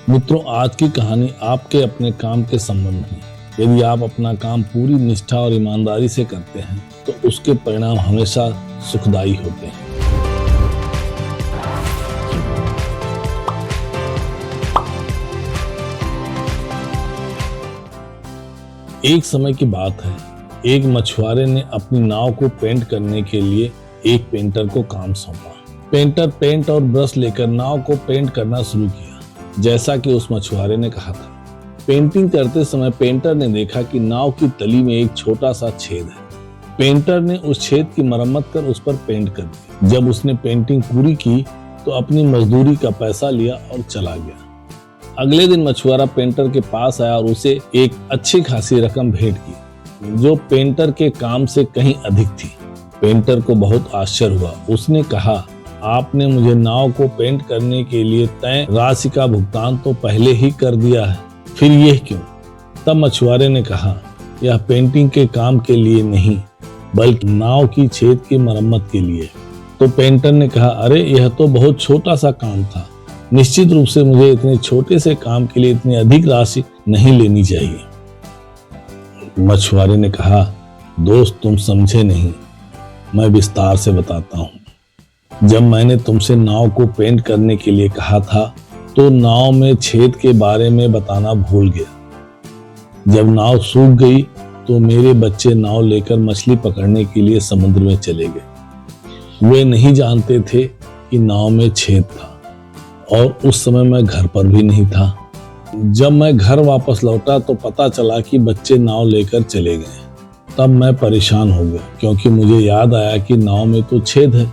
मित्रों, आज की कहानी आपके अपने काम के संबंध में। यदि आप अपना काम पूरी निष्ठा और ईमानदारी से करते हैं तो उसके परिणाम हमेशा सुखदायी होते हैं। एक समय की बात है, एक मछुआरे ने अपनी नाव को पेंट करने के लिए एक पेंटर को काम सौंपा। पेंटर पेंट और ब्रश लेकर नाव को पेंट करना शुरू किया, जैसा कि उस मछुआरे ने कहा था। पेंटिंग करते समय पेंटर ने देखा कि नाव की तली में एक छोटा सा छेद है। पेंटर ने उस छेद की मरम्मत कर उस पर पेंट कर दी। जब उसने पेंटिंग पूरी की तो अपनी मजदूरी का पैसा लिया और चला गया। अगले दिन मछुआरा पेंटर के पास आया और उसे एक अच्छी खासी रकम भेंट की, जो पेंटर के काम से कहीं अधिक थी। पेंटर को बहुत आश्चर्य हुआ। उसने कहा, आपने मुझे नाव को पेंट करने के लिए तय राशि का भुगतान तो पहले ही कर दिया है, फिर यह क्यों? तब मछुआरे ने कहा, यह पेंटिंग के काम के लिए नहीं बल्कि नाव की छेद की मरम्मत के लिए। तो पेंटर ने कहा, अरे यह तो बहुत छोटा सा काम था, निश्चित रूप से मुझे इतने छोटे से काम के लिए इतनी अधिक राशि नहीं लेनी चाहिए। मछुआरे ने कहा, दोस्त तुम समझे नहीं, मैं विस्तार से बताता हूँ। जब मैंने तुमसे नाव को पेंट करने के लिए कहा था तो नाव में छेद के बारे में बताना भूल गया। जब नाव सूख गई तो मेरे बच्चे नाव लेकर मछली पकड़ने के लिए समुद्र में चले गए। वे नहीं जानते थे कि नाव में छेद था और उस समय मैं घर पर भी नहीं था। जब मैं घर वापस लौटा तो पता चला कि बच्चे नाव लेकर चले गए। तब मैं परेशान हो गया क्योंकि मुझे याद आया कि नाव में तो छेद है।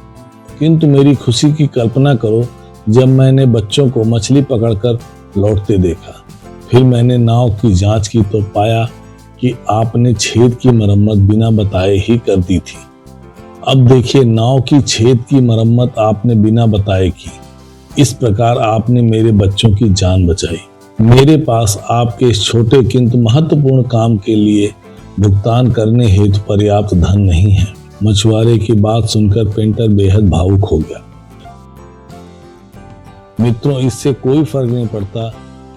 किंतु मेरी खुशी की कल्पना करो जब मैंने बच्चों को मछली पकड़कर लौटते देखा। फिर मैंने नाव की जांच की तो पाया कि आपने छेद की मरम्मत बिना बताए ही कर दी थी। अब देखिए, नाव की छेद की मरम्मत आपने बिना बताए की। इस प्रकार आपने मेरे बच्चों की जान बचाई। मेरे पास आपके इस छोटे किंतु महत्वपूर्ण काम के लिए भुगतान करने हेतु पर्याप्त धन नहीं है। मछुआरे की बात सुनकर पेंटर बेहद भावुक हो गया। मित्रों, इससे कोई फर्क नहीं पड़ता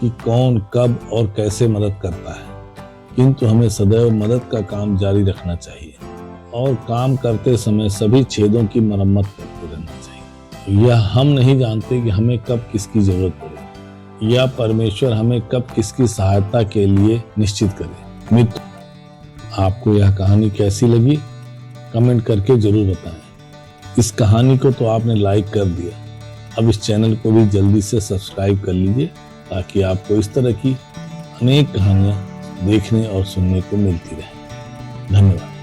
कि कौन कब और कैसे मदद करता है, किंतु हमें सदैव मदद का काम जारी रखना चाहिए और काम करते समय सभी छेदों की मरम्मत करते रहना चाहिए। यह हम नहीं जानते कि हमें कब किसकी जरूरत पड़े या परमेश्वर हमें कब किसकी सहायता के लिए निश्चित करे। मित्र, आपको यह कहानी कैसी लगी कमेंट करके जरूर बताएं। इस कहानी को तो आपने लाइक कर दिया, अब इस चैनल को भी जल्दी से सब्सक्राइब कर लीजिए ताकि आपको इस तरह की अनेक कहानियां देखने और सुनने को मिलती रहे। धन्यवाद।